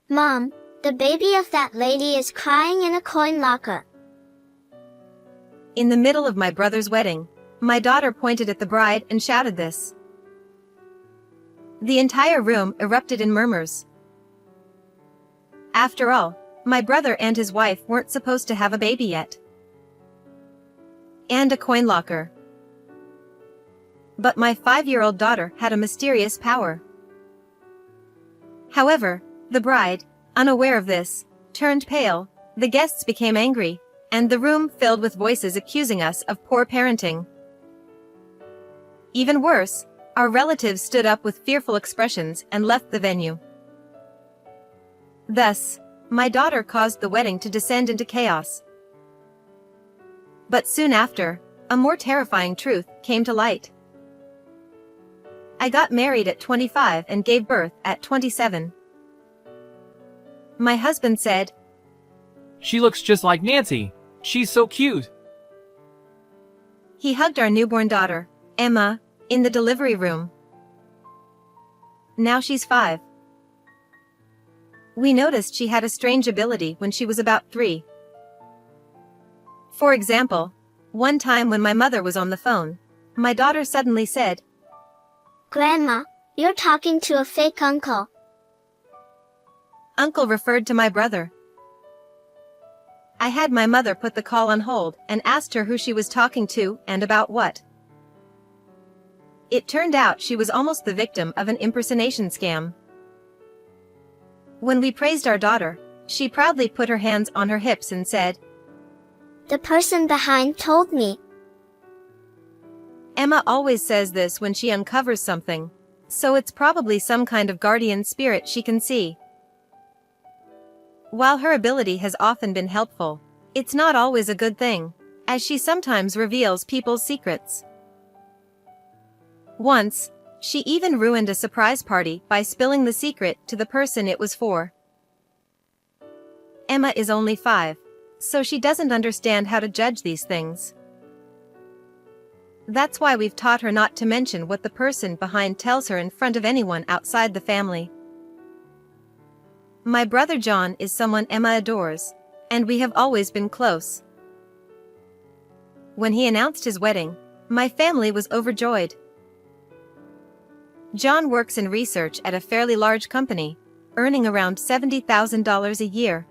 Mom, the baby of that lady is crying in a coin locker. In the middle of my brother's wedding, my daughter pointed at the bride and shouted this. The entire room erupted in murmurs. After all, my brother and his wife weren't supposed to have a baby yet. And a coin locker. But my 5-year-old daughter had a mysterious power. However, the bride, unaware of this, turned pale, the guests became angry, and the room filled with voices accusing us of poor parenting. Even worse, our relatives stood up with fearful expressions and left the venue. Thus, my daughter caused the wedding to descend into chaos. But soon after, a more terrifying truth came to light. I got married at 25 and gave birth at 27. My husband said, "She looks just like Nancy. She's so cute." He hugged our newborn daughter, Emma, in the delivery room. Now she's 5. We noticed she had a strange ability when she was about 3. For example, one time when my mother was on the phone, my daughter suddenly said, Grandma, you're talking to a fake uncle. Uncle referred to my brother. I had my mother put the call on hold and asked her who she was talking to and about what. It turned out she was almost the victim of an impersonation scam. When we praised our daughter, she proudly put her hands on her hips and said, The person behind told me. Emma always says this when she uncovers something, so it's probably some kind of guardian spirit she can see. While her ability has often been helpful, it's not always a good thing, as she sometimes reveals people's secrets. Once, she even ruined a surprise party by spilling the secret to the person it was for. Emma is only 5, so she doesn't understand how to judge these things. That's why we've taught her not to mention what the person behind tells her in front of anyone outside the family. My brother John is someone Emma adores, and we have always been close. When he announced his wedding, my family was overjoyed. John works in research at a fairly large company, earning around $70,000 a year.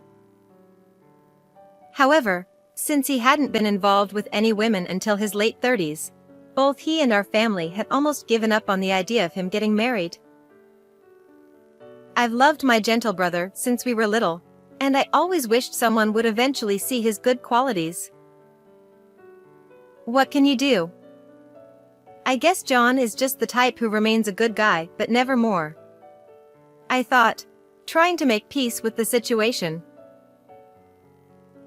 However, since he hadn't been involved with any women until his late 30s, both he and our family had almost given up on the idea of him getting married. I've loved my gentle brother since we were little, and I always wished someone would eventually see his good qualities. What can you do? I guess John is just the type who remains a good guy but never more. I thought, trying to make peace with the situation.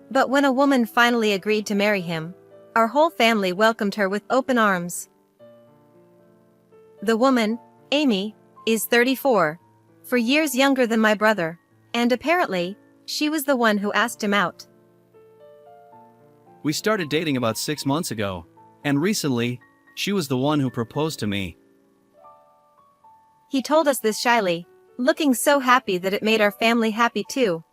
But when a woman finally agreed to marry him, our whole family welcomed her with open arms. The woman, Amy, is 34, 4 years younger than my brother, and apparently, she was the one who asked him out. We started dating about 6 months ago, and recently, she was the one who proposed to me. He told us this shyly, looking so happy that it made our family happy too.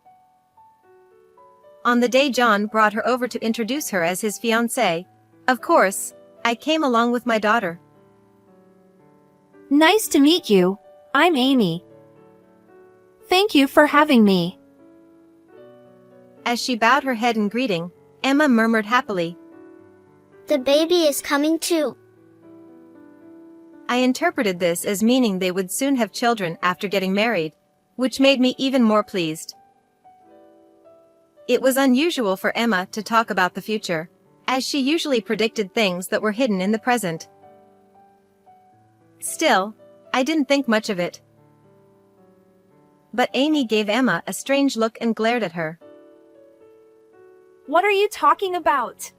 On the day John brought her over to introduce her as his fiancée, of course, I came along with my daughter. Nice to meet you. I'm Amy. Thank you for having me. As she bowed her head in greeting, Emma murmured happily, The baby is coming too. I interpreted this as meaning they would soon have children after getting married, which made me even more pleased. It was unusual for Emma to talk about the future, as she usually predicted things that were hidden in the present. Still, I didn't think much of it. But Amy gave Emma a strange look and glared at her. What are you talking about?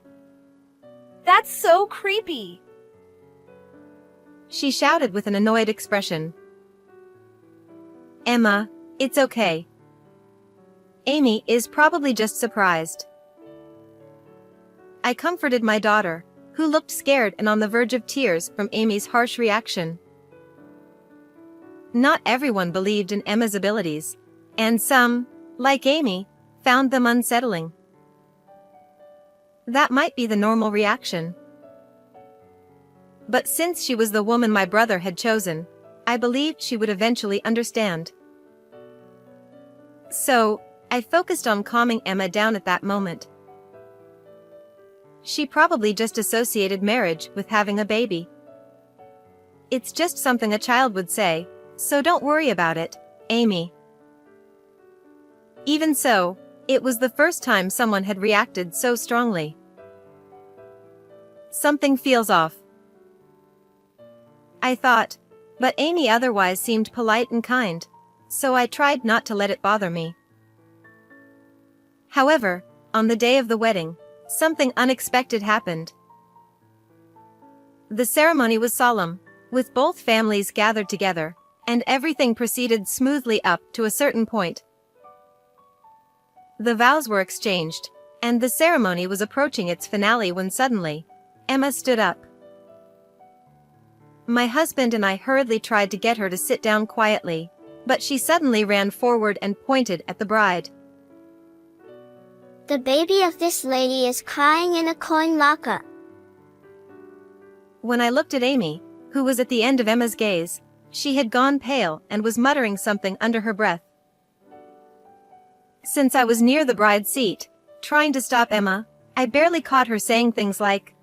That's so creepy. She shouted with an annoyed expression. Emma, it's okay. Amy is probably just surprised. I comforted my daughter, who looked scared and on the verge of tears from Amy's harsh reaction. Not everyone believed in Emma's abilities, And some, like Amy, found them unsettling. That might be the normal reaction. But since she was the woman my brother had chosen, I believed she would eventually understand. So, I focused on calming Emma down at that moment. She probably just associated marriage with having a baby. It's just something a child would say, so don't worry about it, Amy. Even so, it was the first time someone had reacted so strongly. Something feels off, I thought, but Amy otherwise seemed polite and kind, so I tried not to let it bother me. However, on the day of the wedding, something unexpected happened. The ceremony was solemn, with both families gathered together, and everything proceeded smoothly up to a certain point. The vows were exchanged, and the ceremony was approaching its finale when suddenly, Emma stood up. My husband and I hurriedly tried to get her to sit down quietly, but she suddenly ran forward and pointed at the bride. The baby of this lady is crying in a coin locker. When I looked at Amy, who was at the end of Emma's gaze, she had gone pale and was muttering something under her breath. Since I was near the bride's seat, trying to stop Emma, I barely caught her saying things like,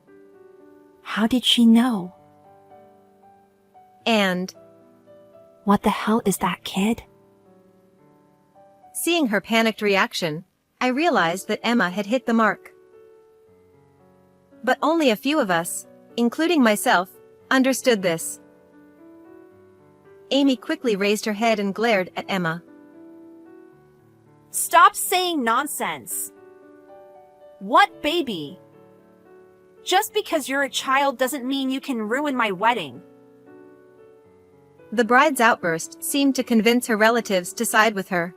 How did she know? and, What the hell is that kid? seeing her panicked reaction, I realized that Emma had hit the mark. But only a few of us, including myself, understood this. Amy quickly raised her head and glared at Emma. Stop saying nonsense. What baby? Just because you're a child doesn't mean you can ruin my wedding. The bride's outburst seemed to convince her relatives to side with her.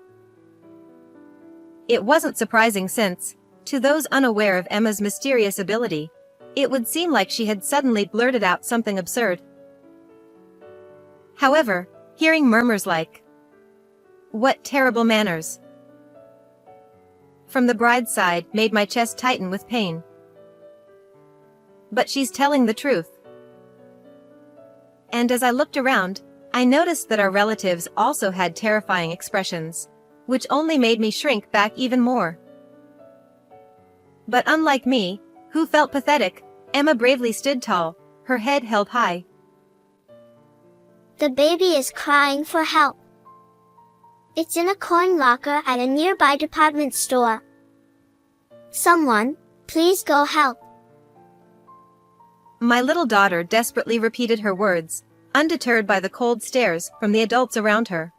It wasn't surprising since, to those unaware of Emma's mysterious ability, it would seem like she had suddenly blurted out something absurd. However, hearing murmurs like, "What terrible manners!" from the bride's side made my chest tighten with pain. But she's telling the truth. And as I looked around, I noticed that our relatives also had terrifying expressions, which only made me shrink back even more. But unlike me, who felt pathetic, Emma bravely stood tall, her head held high. The baby is crying for help. It's in a coin locker at a nearby department store. Someone, please go help. My little daughter desperately repeated her words, undeterred by the cold stares from the adults around her.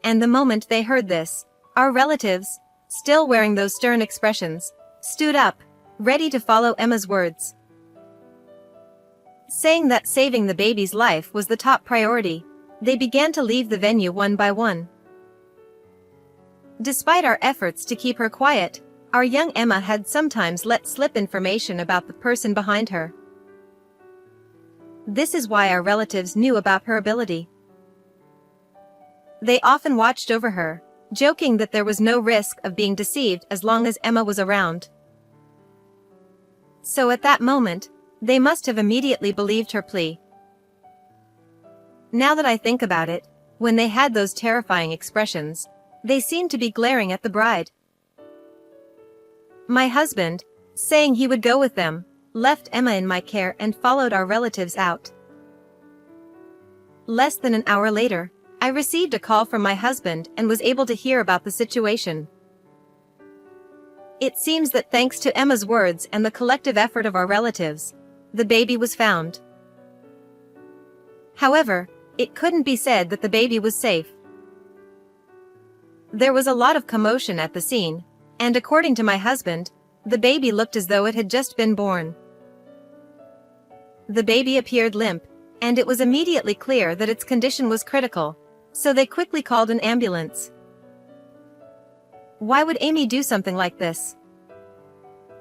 And the moment they heard this, our relatives, still wearing those stern expressions, stood up, ready to follow Emma's words, saying that saving the baby's life was the top priority. They began to leave the venue one by one. Despite our efforts to keep her quiet, our young Emma had sometimes let slip information about the person behind her. This is why our relatives knew about her ability. They often watched over her, joking that there was no risk of being deceived as long as Emma was around. So at that moment, they must have immediately believed her plea. Now that I think about it, when they had those terrifying expressions, they seemed to be glaring at the bride. My husband, saying he would go with them, left Emma in my care and followed our relatives out. Less than an hour later, I received a call from my husband and was able to hear about the situation. It seems that thanks to Emma's words and the collective effort of our relatives, the baby was found. However, it couldn't be said that the baby was safe. There was a lot of commotion at the scene, and according to my husband, the baby looked as though it had just been born. The baby appeared limp, and it was immediately clear that its condition was critical, so they quickly called an ambulance. Why would Amy do something like this?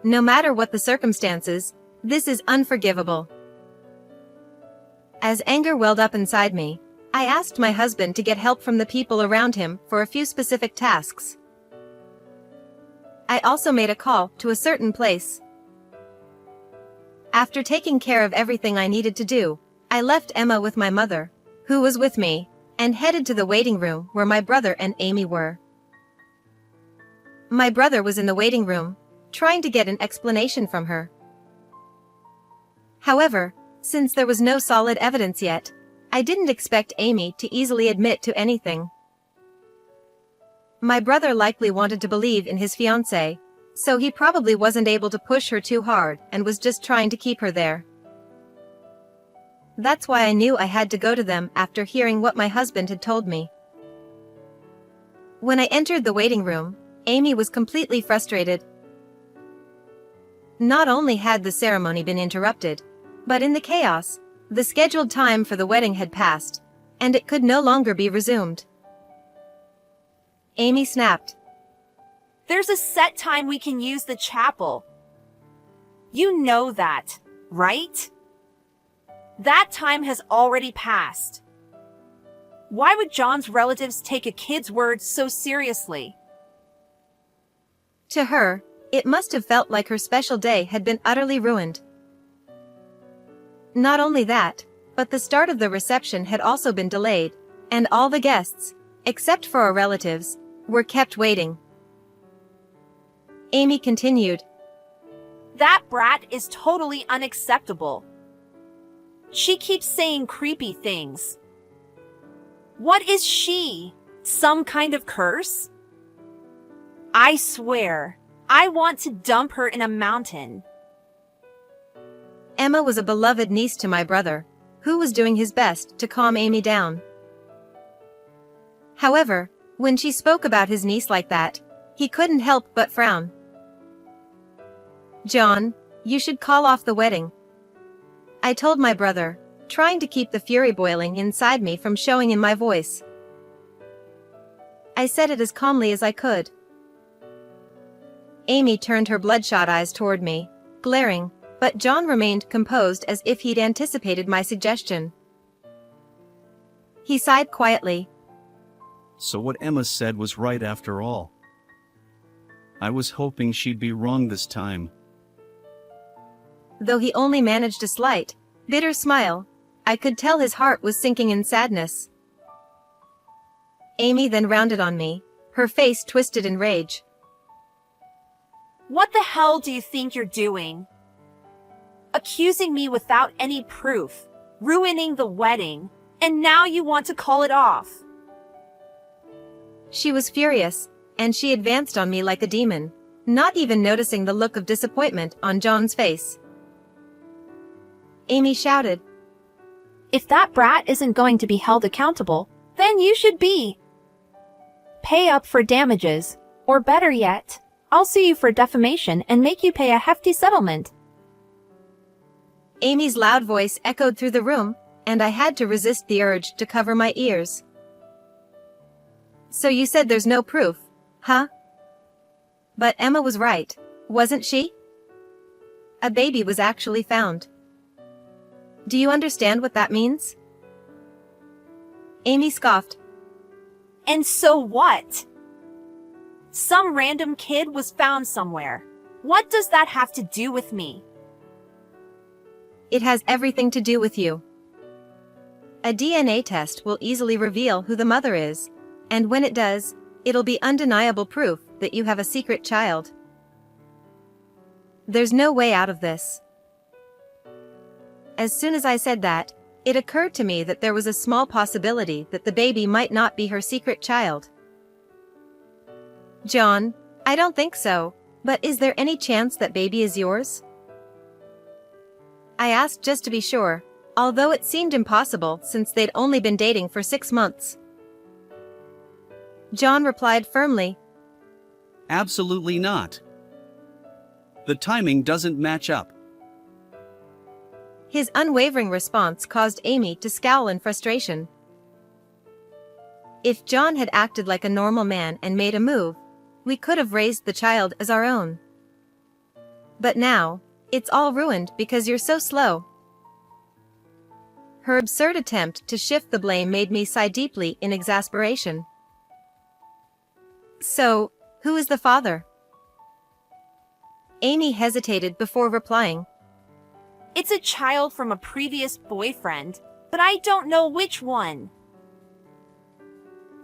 No matter what the circumstances, this is unforgivable. As anger welled up inside me, I asked my husband to get help from the people around him for a few specific tasks. I also made a call to a certain place. After taking care of everything I needed to do, I left Emma with my mother, who was with me, and headed to the waiting room where my brother and Amy were. My brother was in the waiting room, trying to get an explanation from her. However, since there was no solid evidence yet, I didn't expect Amy to easily admit to anything. My brother likely wanted to believe in his fiancée, so he probably wasn't able to push her too hard and was just trying to keep her there. That's why I knew I had to go to them after hearing what my husband had told me. When I entered the waiting room, Amy was completely frustrated. Not only had the ceremony been interrupted, but in the chaos, the scheduled time for the wedding had passed, and it could no longer be resumed. Amy snapped. There's a set time we can use the chapel. You know that, right? That time has already passed. Why would John's relatives take a kid's words so seriously? To her, it must have felt like her special day had been utterly ruined. Not only that, but the start of the reception had also been delayed, and all the guests, except for our relatives, were kept waiting. Amy continued. That brat is totally unacceptable. She keeps saying creepy things. What is she? Some kind of curse? I swear, I want to dump her in a mountain. Emma was a beloved niece to my brother, who was doing his best to calm Amy down. However, when she spoke about his niece like that, he couldn't help but frown. John, you should call off the wedding, I told my brother, trying to keep the fury boiling inside me from showing in my voice. I said it as calmly as I could. Amy turned her bloodshot eyes toward me, glaring, but John remained composed as if he'd anticipated my suggestion. He sighed quietly. So what Emma said was right after all. I was hoping she'd be wrong this time. Though he only managed a slight, bitter smile, I could tell his heart was sinking in sadness. Amy then rounded on me, her face twisted in rage. What the hell do you think you're doing? Accusing me without any proof, ruining the wedding, and now you want to call it off. She was furious, and she advanced on me like a demon, not even noticing the look of disappointment on John's face. Amy shouted, If that brat isn't going to be held accountable, then you should be. Pay up for damages, or better yet, I'll sue you for defamation and make you pay a hefty settlement. Amy's loud voice echoed through the room, and I had to resist the urge to cover my ears. So you said there's no proof, huh? But Emma was right, wasn't she? A baby was actually found. Do you understand what that means? Amy scoffed. And so what? Some random kid was found somewhere. What does that have to do with me? It has everything to do with you. A DNA test will easily reveal who the mother is, and when it does, it'll be undeniable proof that you have a secret child. There's no way out of this. As soon as I said that, it occurred to me that there was a small possibility that the baby might not be her secret child. John, I don't think so, but is there any chance that baby is yours? I asked just to be sure, although it seemed impossible since they'd only been dating for 6 months. John replied firmly, Absolutely not. The timing doesn't match up. His unwavering response caused Amy to scowl in frustration. If John had acted like a normal man and made a move, we could have raised the child as our own. But now, it's all ruined because you're so slow. Her absurd attempt to shift the blame made me sigh deeply in exasperation. So, who is the father? Amy hesitated before replying. It's a child from a previous boyfriend, but I don't know which one.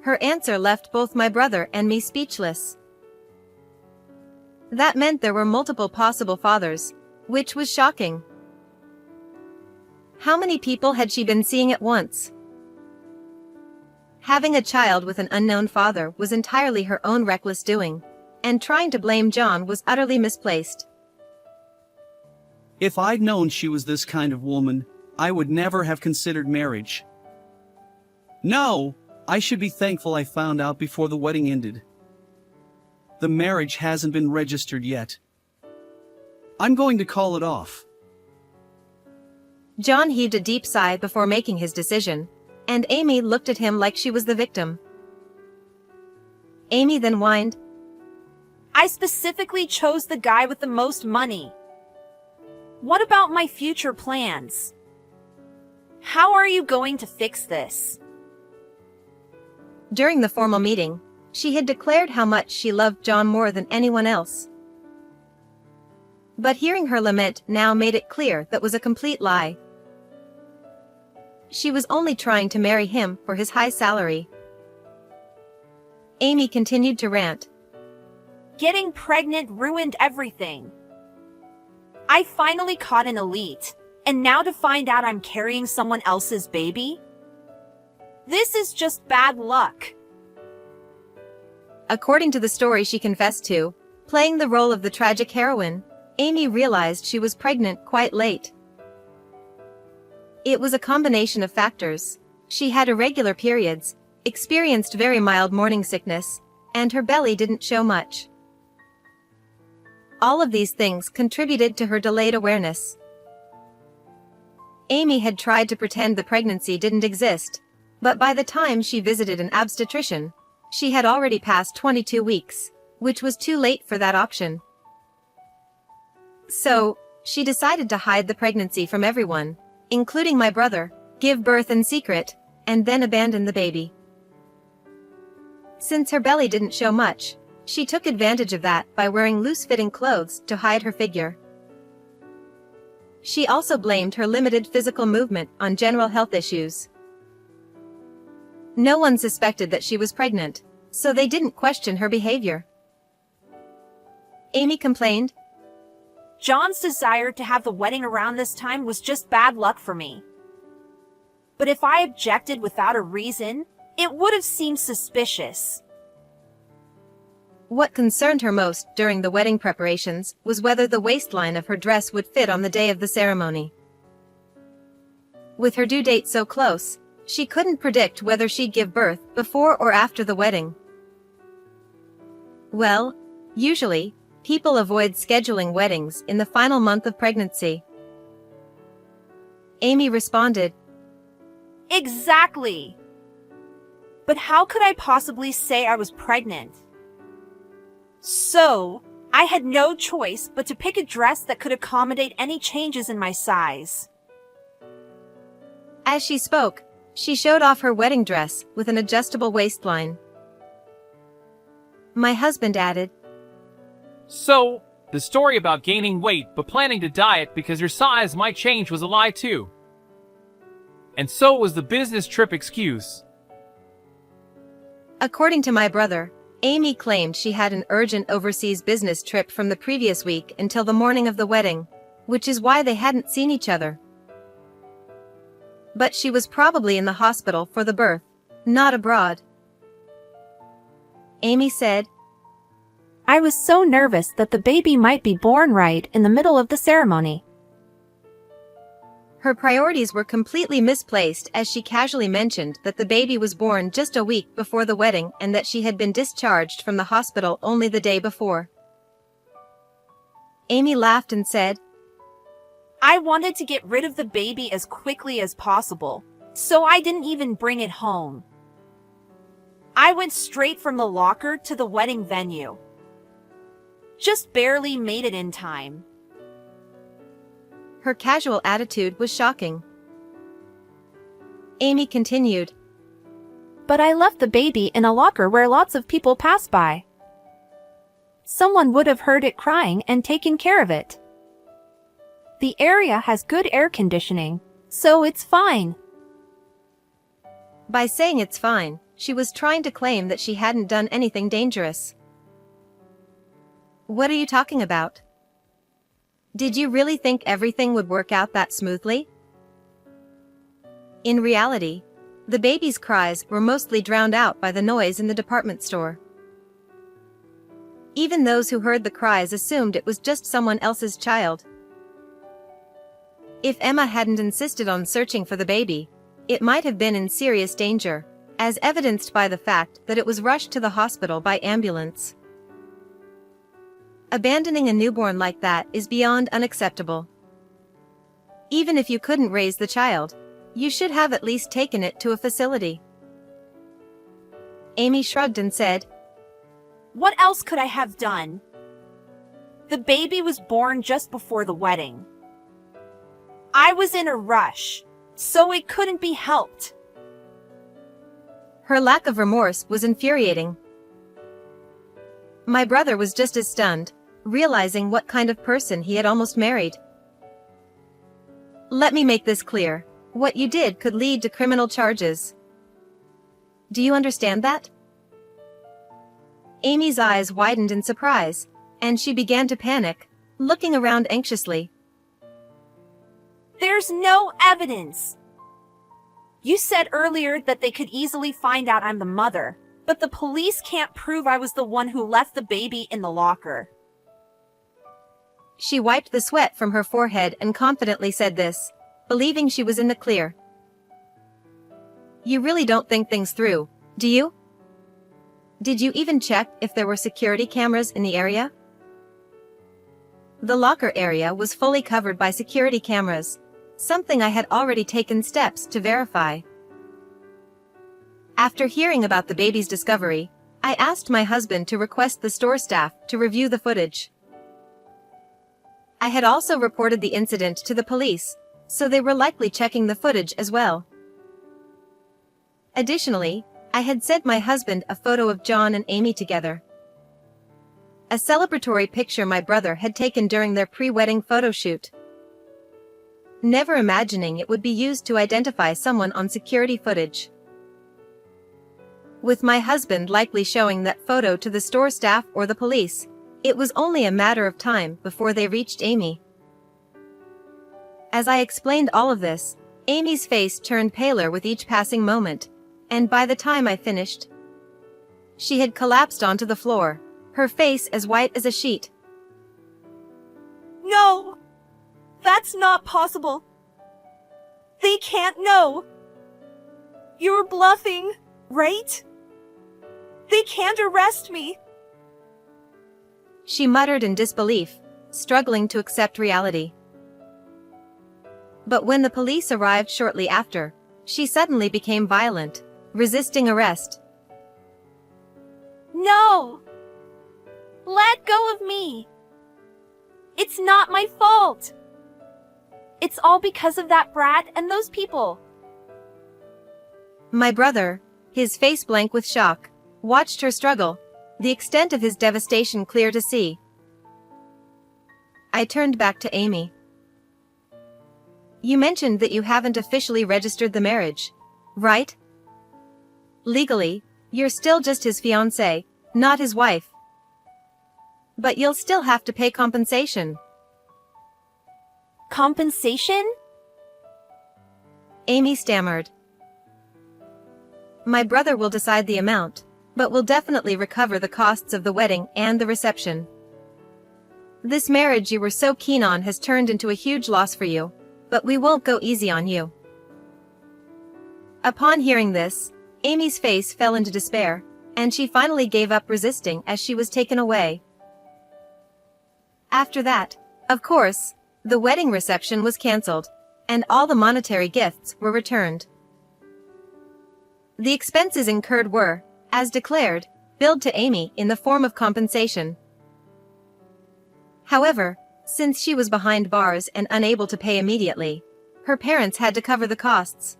Her answer left both my brother and me speechless. That meant there were multiple possible fathers, which was shocking. How many people had she been seeing at once? Having a child with an unknown father was entirely her own reckless doing, and trying to blame John was utterly misplaced. If I'd known she was this kind of woman, I would never have considered marriage. No, I should be thankful I found out before the wedding ended. The marriage hasn't been registered yet. I'm going to call it off. John heaved a deep sigh before making his decision, and Amy looked at him like she was the victim. Amy then whined, I specifically chose the guy with the most money. What about my future plans? How are you going to fix this? During the formal meeting, she had declared how much she loved John more than anyone else. But hearing her lament now made it clear that was a complete lie. She was only trying to marry him for his high salary. Amy continued to rant. Getting pregnant ruined everything. I finally caught an elite, and now to find out I'm carrying someone else's baby? This is just bad luck. According to the story she confessed to, playing the role of the tragic heroine, Amy realized she was pregnant quite late. It was a combination of factors. She had irregular periods, experienced very mild morning sickness, and her belly didn't show much. All of these things contributed to her delayed awareness. Amy had tried to pretend the pregnancy didn't exist, but by the time she visited an obstetrician, she had already passed 22 weeks, which was too late for that option. So, she decided to hide the pregnancy from everyone, including my brother, give birth in secret, and then abandon the baby. Since her belly didn't show much, she took advantage of that by wearing loose-fitting clothes to hide her figure. She also blamed her limited physical movement on general health issues. No one suspected that she was pregnant, so they didn't question her behavior. Amy complained, John's desire to have the wedding around this time was just bad luck for me. But if I objected without a reason, it would have seemed suspicious. What concerned her most during the wedding preparations was whether the waistline of her dress would fit on the day of the ceremony. With her due date so close, she couldn't predict whether she'd give birth before or after the wedding. Well, usually, people avoid scheduling weddings in the final month of pregnancy. Amy responded, Exactly. But how could I possibly say I was pregnant? So, I had no choice but to pick a dress that could accommodate any changes in my size. As she spoke, she showed off her wedding dress with an adjustable waistline. My husband added, So, the story about gaining weight but planning to diet because your size might change was a lie too. And so was the business trip excuse. According to my brother, Amy claimed she had an urgent overseas business trip from the previous week until the morning of the wedding, which is why they hadn't seen each other. But she was probably in the hospital for the birth, not abroad. Amy said, I was so nervous that the baby might be born right in the middle of the ceremony. Her priorities were completely misplaced as she casually mentioned that the baby was born just a week before the wedding and that she had been discharged from the hospital only the day before. Amy laughed and said, I wanted to get rid of the baby as quickly as possible, so I didn't even bring it home. I went straight from the locker to the wedding venue. Just barely made it in time. Her casual attitude was shocking. Amy continued. But I left the baby in a locker where lots of people pass by. Someone would have heard it crying and taken care of it. The area has good air conditioning, so it's fine. By saying it's fine, she was trying to claim that she hadn't done anything dangerous. What are you talking about? Did you really think everything would work out that smoothly? In reality, the baby's cries were mostly drowned out by the noise in the department store. Even those who heard the cries assumed it was just someone else's child. If Emma hadn't insisted on searching for the baby, it might have been in serious danger, as evidenced by the fact that it was rushed to the hospital by ambulance. Abandoning a newborn like that is beyond unacceptable. Even if you couldn't raise the child, you should have at least taken it to a facility. Amy shrugged and said, What else could I have done? The baby was born just before the wedding. I was in a rush, so it couldn't be helped. Her lack of remorse was infuriating. My brother was just as stunned, realizing what kind of person he had almost married. Let me make this clear. What you did could lead to criminal charges. Do you understand that? Amy's eyes widened in surprise, and she began to panic, looking around anxiously. There's no evidence. You said earlier that they could easily find out I'm the mother, but the police can't prove I was the one who left the baby in the locker. She wiped the sweat from her forehead and confidently said this, believing she was in the clear. You really don't think things through, do you? Did you even check if there were security cameras in the area? The locker area was fully covered by security cameras, something I had already taken steps to verify. After hearing about the baby's discovery, I asked my husband to request the store staff to review the footage. I had also reported the incident to the police, so they were likely checking the footage as well. Additionally, I had sent my husband a photo of John and Amy together. A celebratory picture my brother had taken during their pre-wedding photo shoot. Never imagining it would be used to identify someone on security footage. With my husband likely showing that photo to the store staff or the police, it was only a matter of time before they reached Amy. As I explained all of this, Amy's face turned paler with each passing moment, and by the time I finished, she had collapsed onto the floor, her face as white as a sheet. No! That's not possible. They can't know. You're bluffing, right? They can't arrest me. She muttered in disbelief, struggling to accept reality. But when the police arrived shortly after, she suddenly became violent, resisting arrest. No! Let go of me! It's not my fault! It's all because of that brat and those people. My brother, his face blank with shock, watched her struggle, the extent of his devastation clear to see. I turned back to Amy. You mentioned that you haven't officially registered the marriage, right? Legally, you're still just his fiancée, not his wife. But you'll still have to pay compensation. Compensation? Amy stammered. My brother will decide the amount, but will definitely recover the costs of the wedding and the reception. This marriage you were so keen on has turned into a huge loss for you, but we won't go easy on you. Upon hearing this, Amy's face fell into despair, and she finally gave up resisting as she was taken away. After that, of course, the wedding reception was cancelled, and all the monetary gifts were returned. The expenses incurred were, as declared, billed to Amy in the form of compensation. However, since she was behind bars and unable to pay immediately, her parents had to cover the costs.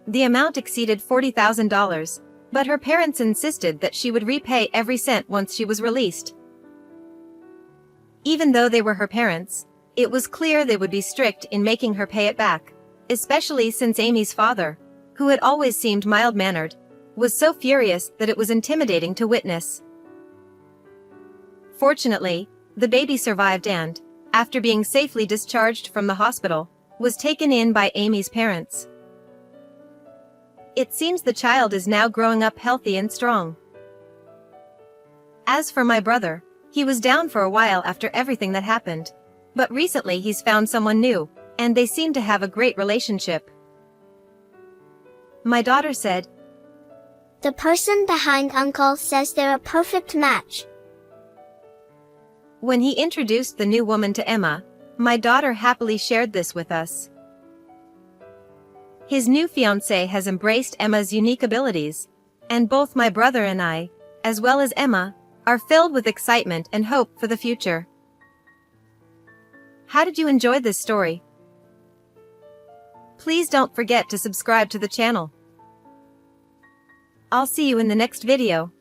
The amount exceeded $40,000, but her parents insisted that she would repay every cent once she was released. Even though they were her parents, it was clear they would be strict in making her pay it back, especially since Amy's father, who had always seemed mild-mannered, was so furious that it was intimidating to witness. Fortunately, the baby survived and, after being safely discharged from the hospital, was taken in by Amy's parents. It seems the child is now growing up healthy and strong. As for my brother, he was down for a while after everything that happened, but recently he's found someone new, and they seem to have a great relationship. My daughter said, The person behind Uncle says they're a perfect match. When he introduced the new woman to Emma, my daughter happily shared this with us. His new fiancée has embraced Emma's unique abilities, and both my brother and I, as well as Emma, are filled with excitement and hope for the future. How did you enjoy this story? Please don't forget to subscribe to the channel. I'll see you in the next video.